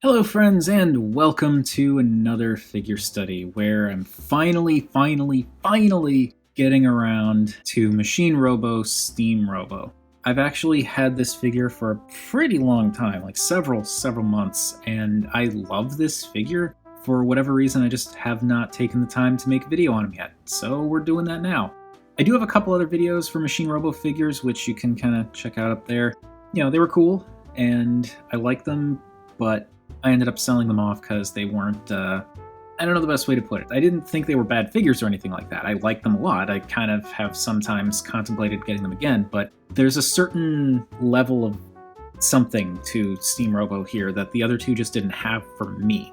Hello friends, and welcome to another figure study where I'm finally getting around to Machine Robo Steam Robo. I've actually had this figure for a pretty long time, like several months, and I love this figure. For whatever reason, I just have not taken the time to make a video on him yet, so we're doing that now. I do have a couple other videos for Machine Robo figures, which you can kind of check out up there. You know, they were cool, and I like them, but I ended up selling them off because they weren't, I don't know the best way to put it. I didn't think they were bad figures or anything like that. I like them a lot. I kind of have sometimes contemplated getting them again, but there's a certain level of something to Steam Robo here that the other two just didn't have for me.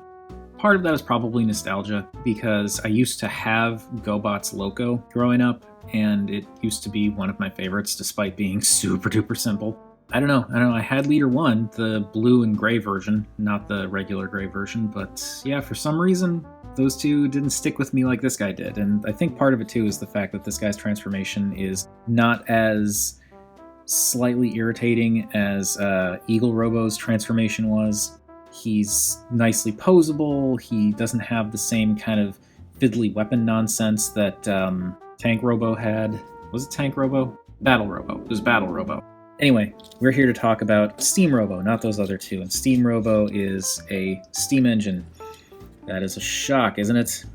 Part of that is probably nostalgia, because I used to have Gobots Loco growing up, and it used to be one of my favorites despite being super duper simple. I don't know. I had Leader 1, the blue and gray version, not the regular gray version, but yeah, for some reason, those two didn't stick with me like this guy did. And I think part of it too is the fact that this guy's transformation is not as slightly irritating as Eagle Robo's transformation was. He's nicely posable. He doesn't have the same kind of fiddly weapon nonsense that Tank Robo had. Was it Tank Robo? Battle Robo. It was Battle Robo. Anyway, we're here to talk about Steam Robo, not those other two. And Steam Robo is a steam engine. That is a shock, isn't it?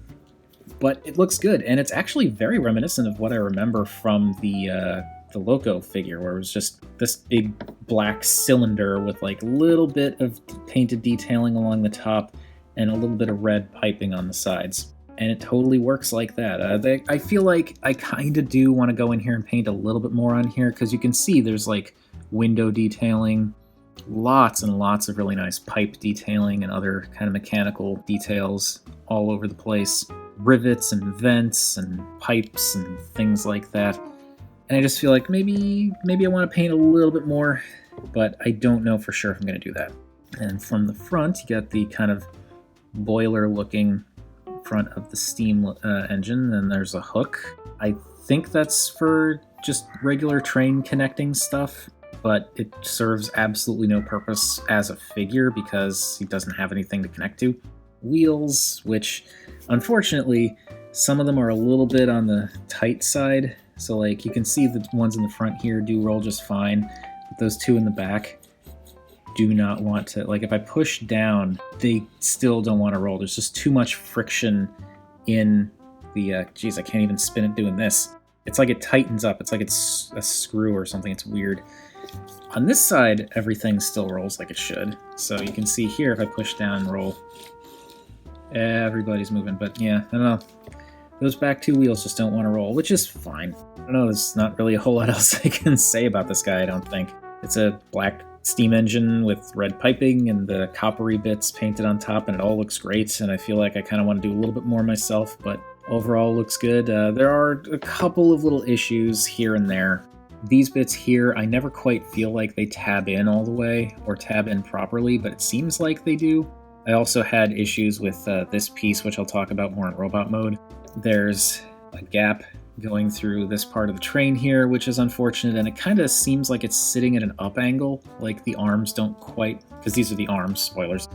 But it looks good, and it's actually very reminiscent of what I remember from the Loco figure, where it was just this big black cylinder with like a little bit of painted detailing along the top and a little bit of red piping on the sides. And it totally works like that. I feel like I kind of do want to go in here and paint a little bit more on here, because you can see there's like window detailing, lots and lots of really nice pipe detailing and other kind of mechanical details all over the place. Rivets and vents and pipes and things like that. And I just feel like maybe I want to paint a little bit more, but I don't know for sure if I'm going to do that. And from the front, you got the kind of boiler looking front of the steam engine, and there's a hook. I think that's for just regular train connecting stuff, but it serves absolutely no purpose as a figure because he doesn't have anything to connect to. Wheels, which unfortunately some of them are a little bit on the tight side, so like you can see the ones in the front here do roll just fine, but those two in the back do not want to, like if I push down, they still don't want to roll. There's just too much friction in the, geez, I can't even spin it doing this. It's like it tightens up. It's like it's a screw or something. It's weird. On this side, everything still rolls like it should. So you can see here, if I push down and roll, everybody's moving. But yeah, I don't know. Those back two wheels just don't want to roll, which is fine. I don't know, there's not really a whole lot else I can say about this guy, I don't think. It's a black steam engine with red piping and the coppery bits painted on top, and it all looks great, and I feel like I kind of want to do a little bit more myself, but overall looks good. There are a couple of little issues here and there. These bits here, I never quite feel like they tab in all the way or tab in properly, but it seems like they do. I also had issues with this piece, which I'll talk about more in robot mode. There's a gap going through this part of the train here, which is unfortunate, and it kind of seems like it's sitting at an up angle, like the arms don't quite, because these are the arms, spoilers,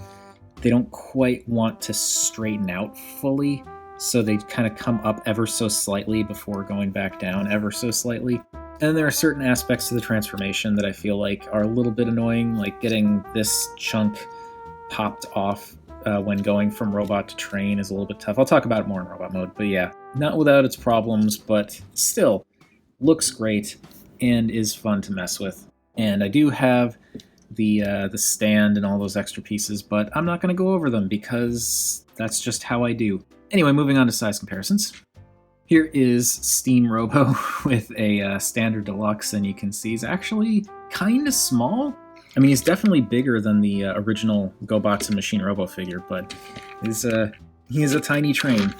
they don't quite want to straighten out fully, so they kind of come up ever so slightly before going back down ever so slightly. And there are certain aspects to the transformation that I feel like are a little bit annoying, like getting this chunk popped off when going from robot to train is a little bit tough. I'll talk about it more in robot mode, but yeah, not without its problems, but still looks great and is fun to mess with. And I do have the stand and all those extra pieces, but I'm not going to go over them because that's just how I do. Anyway, moving on to size comparisons. Here is Steam Robo with a standard deluxe, and you can see he's actually kind of small. I mean, he's definitely bigger than the original Gobots and Machine Robo figure, but he is a tiny train.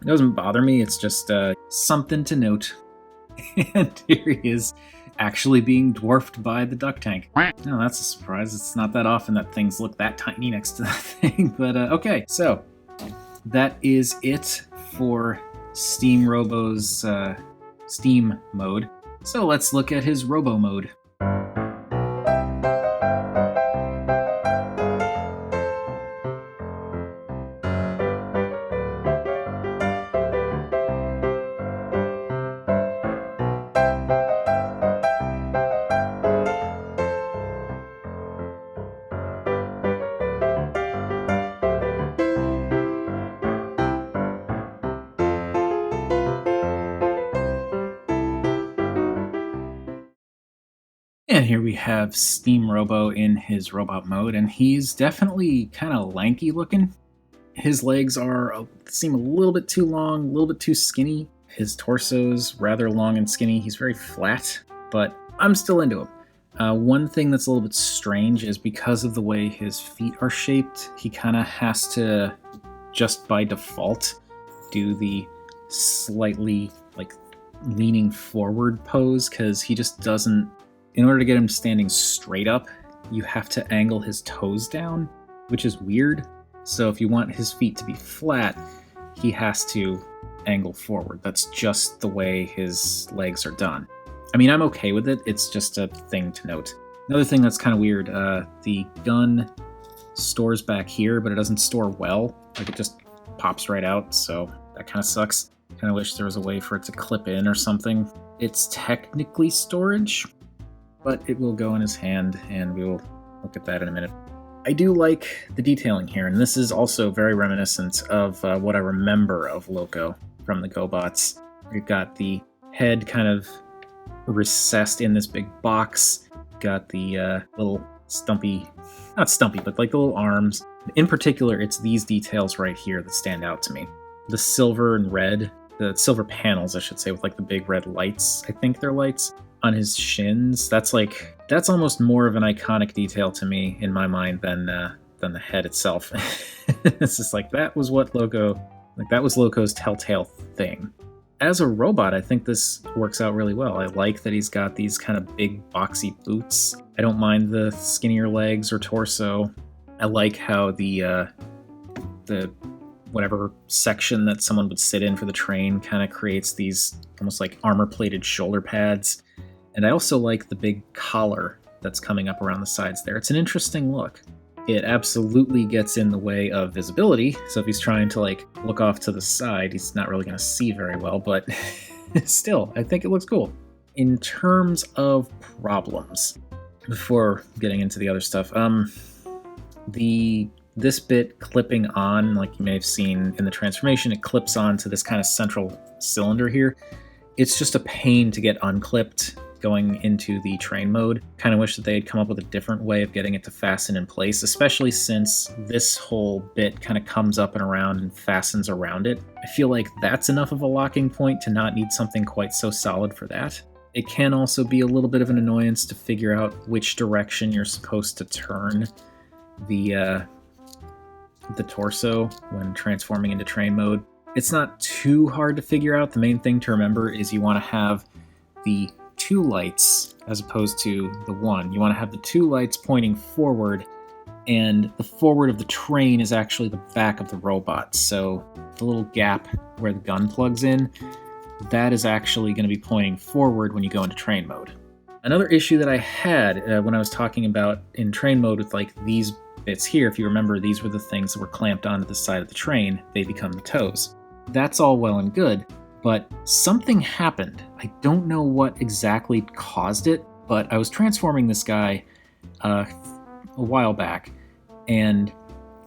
It doesn't bother me, it's just something to note. And here he is, actually being dwarfed by the duck tank. No, that's a surprise. It's not that often that things look that tiny next to that thing. But okay, so that is it for Steam Robo's Steam mode. So let's look at his Robo mode. And here we have Steam Robo in his robot mode, and he's definitely kind of lanky looking. His legs seem a little bit too long, a little bit too skinny. His torso's rather long and skinny. He's very flat, but I'm still into him. One thing that's a little bit strange is because of the way his feet are shaped, he kind of has to, just by default, do the slightly leaning forward pose, because he just doesn't. In order to get him standing straight up, you have to angle his toes down, which is weird. So if you want his feet to be flat, he has to angle forward. That's just the way his legs are done. I mean, I'm okay with it. It's just a thing to note. Another thing that's kind of weird, the gun stores back here, but it doesn't store well. It just pops right out, so that kind of sucks. Kind of wish there was a way for it to clip in or something. It's technically storage, but it will go in his hand, and we will look at that in a minute. I do like the detailing here, and this is also very reminiscent of what I remember of Loco from the Gobots. We've got the head kind of recessed in this big box. Got the little not stumpy, but like the little arms. In particular, it's these details right here that stand out to me. The silver and red, the silver panels, I should say, with like the big red lights. I think they're lights on his shins. That's almost more of an iconic detail to me in my mind than the head itself. It's just like that was Loco's telltale thing. As a robot, I think this works out really well. I like that he's got these kind of big boxy boots. I don't mind the skinnier legs or torso. I like how the whatever section that someone would sit in for the train kind of creates these almost like armor-plated shoulder pads. And I also like the big collar that's coming up around the sides there. It's an interesting look. It absolutely gets in the way of visibility, so if he's trying to look off to the side, he's not really going to see very well, but still, I think it looks cool. In terms of problems, before getting into the other stuff, this bit clipping on, like you may have seen in the transformation, it clips on to this kind of central cylinder here. It's just a pain to get unclipped going into the train mode. Kind of wish that they had come up with a different way of getting it to fasten in place, especially since this whole bit kind of comes up and around and fastens around it. I feel like that's enough of a locking point to not need something quite so solid for that. It can also be a little bit of an annoyance to figure out which direction you're supposed to turn the torso when transforming into train mode. It's not too hard to figure out. The main thing to remember is you want to have the two lights as opposed to the one. You want to have the two lights pointing forward, and the forward of the train is actually the back of the robot. So the little gap where the gun plugs in, that is actually going to be pointing forward when you go into train mode. Another issue that I had when I was talking about in train mode with these bits here, if you remember, these were the things that were clamped onto the side of the train. They become the toes. That's all well and good, but something happened. I don't know what exactly caused it, but I was transforming this guy a while back, and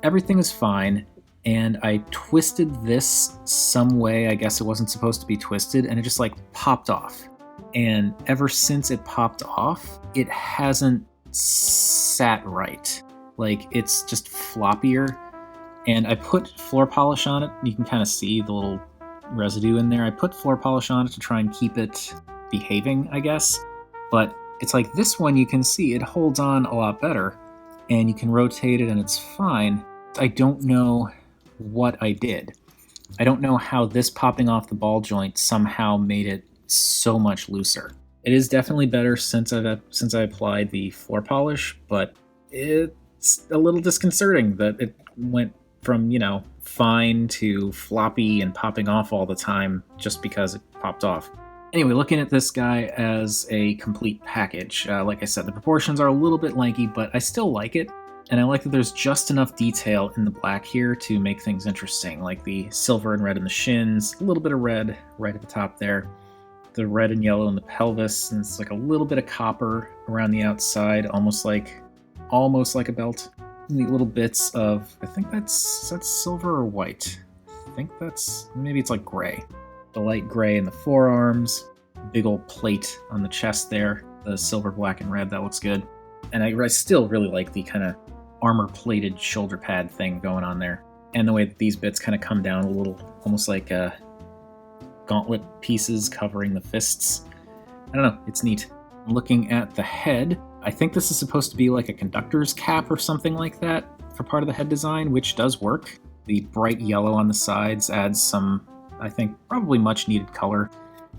everything was fine, and I twisted this some way. I guess it wasn't supposed to be twisted, and it just popped off. And ever since it popped off, it hasn't sat right. It's just floppier. And I put floor polish on it. You can kind of see the little residue in there. I put floor polish on it to try and keep it behaving, I guess. But it's like this one, you can see it holds on a lot better, and you can rotate it and it's fine. I don't know what I did. I don't know how this popping off the ball joint somehow made it so much looser. It is definitely better since I applied the floor polish, but it's a little disconcerting that it went from, fine to floppy and popping off all the time just because it popped off. Anyway, looking at this guy as a complete package, like I said, the proportions are a little bit lanky, but I still like it. And I like that there's just enough detail in the black here to make things interesting, like the silver and red in the shins, a little bit of red right at the top there, the red and yellow in the pelvis, and it's a little bit of copper around the outside, almost like a belt. And the little bits of, I think that's silver or white. I think maybe it's gray. The light gray in the forearms, big old plate on the chest there. the silver, black, and red. That looks good. And I still really like the kind of armor-plated shoulder pad thing going on there. And the way that these bits kind of come down a little, almost like gauntlet pieces covering the fists. I don't know, it's neat. Looking at the head, I think this is supposed to be like a conductor's cap or something like that for part of the head design, which does work. The bright yellow on the sides adds some, I think, probably much needed color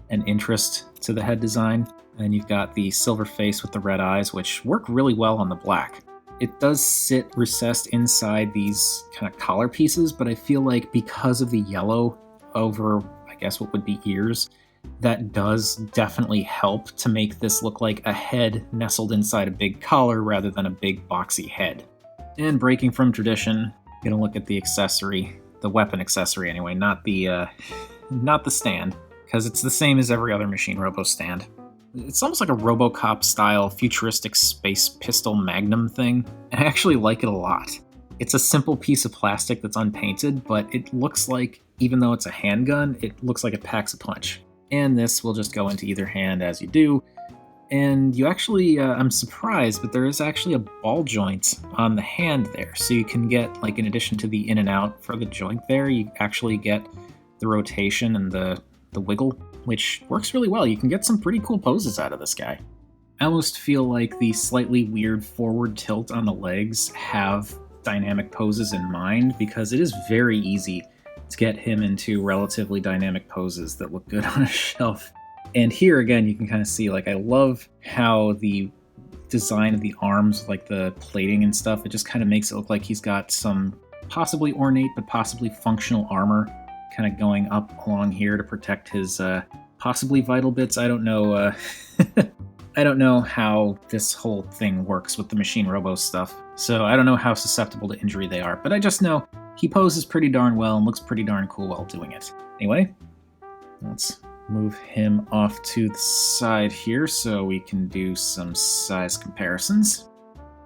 and interest to the head design. And you've got the silver face with the red eyes, which work really well on the black. It does sit recessed inside these kind of collar pieces, but I feel like because of the yellow over, I guess, what would be ears, that does definitely help to make this look like a head nestled inside a big collar rather than a big boxy head. And breaking from tradition, gonna look at the accessory, the weapon accessory anyway, not the stand, because it's the same as every other Machine Robo stand. It's almost like a RoboCop-style futuristic space pistol magnum thing, and I actually like it a lot. It's a simple piece of plastic that's unpainted, but it looks like, even though it's a handgun, it looks like it packs a punch. And this will just go into either hand as you do. And you actually, I'm surprised, but there is actually a ball joint on the hand there. So you can get, like, in addition to the in and out for the joint there, you actually get the rotation and the wiggle, which works really well. You can get some pretty cool poses out of this guy. I almost feel like the slightly weird forward tilt on the legs have dynamic poses in mind, because it is very easy to get him into relatively dynamic poses that look good on a shelf. And here again, you can kind of see, like, I love how the design of the arms, like the plating and stuff, it just kind of makes it look like he's got some possibly ornate but possibly functional armor kind of going up along here to protect his possibly vital bits. I don't know. I don't know how this whole thing works with the Machine Robo stuff, so I don't know how susceptible to injury they are, but I just know he poses pretty darn well and looks pretty darn cool while doing it. Anyway, let's move him off to the side here so we can do some size comparisons.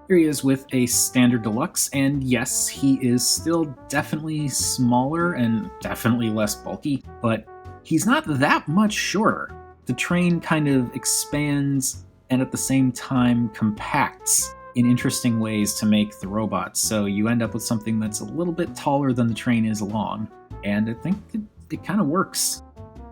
Here he is with a standard deluxe, and yes, he is still definitely smaller and definitely less bulky, but he's not that much shorter. The train kind of expands and at the same time compacts in interesting ways to make the robots, so you end up with something that's a little bit taller than the train is long, and I think it kind of works.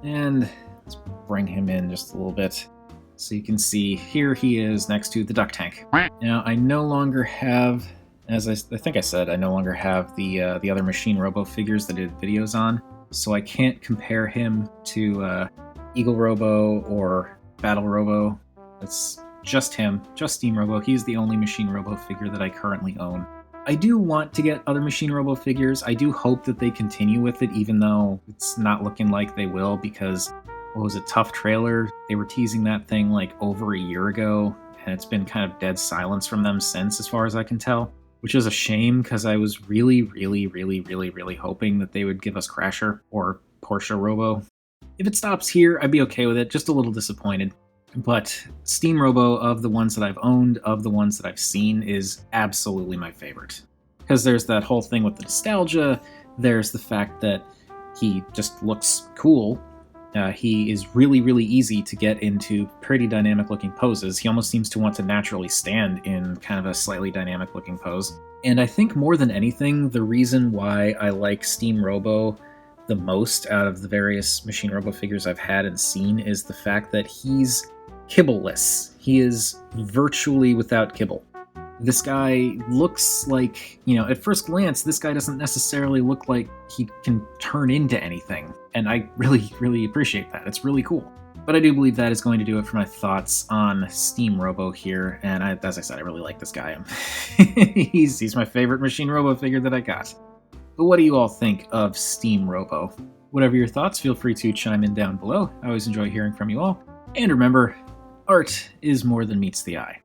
And let's bring him in just a little bit so you can see here he is next to the duck tank. Now, I no longer have, as I think I said, I no longer have the other Machine Robo figures that I did videos on, so I can't compare him to Eagle Robo or Battle Robo. It's just him, just Steam Robo. He's the only Machine Robo figure that I currently own. I do want to get other Machine Robo figures. I do hope that they continue with it, even though it's not looking like they will, because, what was it, Tough Trailer? They were teasing that thing like over a year ago, and it's been kind of dead silence from them since, as far as I can tell, which is a shame, because I was really hoping that they would give us Crasher or Porsche Robo. If it stops here, I'd be okay with it, just a little disappointed. But Steam Robo, of the ones that I've owned, of the ones that I've seen, is absolutely my favorite. Because there's that whole thing with the nostalgia, there's the fact that he just looks cool. He is really easy to get into pretty dynamic looking poses. He almost seems to want to naturally stand in kind of a slightly dynamic looking pose. And I think more than anything, the reason why I like Steam Robo the most out of the various Machine Robo figures I've had and seen is the fact that he's kibbleless. He is virtually without kibble. This guy looks like, at first glance, this guy doesn't necessarily look like he can turn into anything. And I really appreciate that. It's really cool. But I do believe that is going to do it for my thoughts on Steam Robo here. And as I said, I really like this guy. He's my favorite Machine Robo figure that I got. But what do you all think of Steam Robo? Whatever your thoughts, feel free to chime in down below. I always enjoy hearing from you all. And remember, art is more than meets the eye.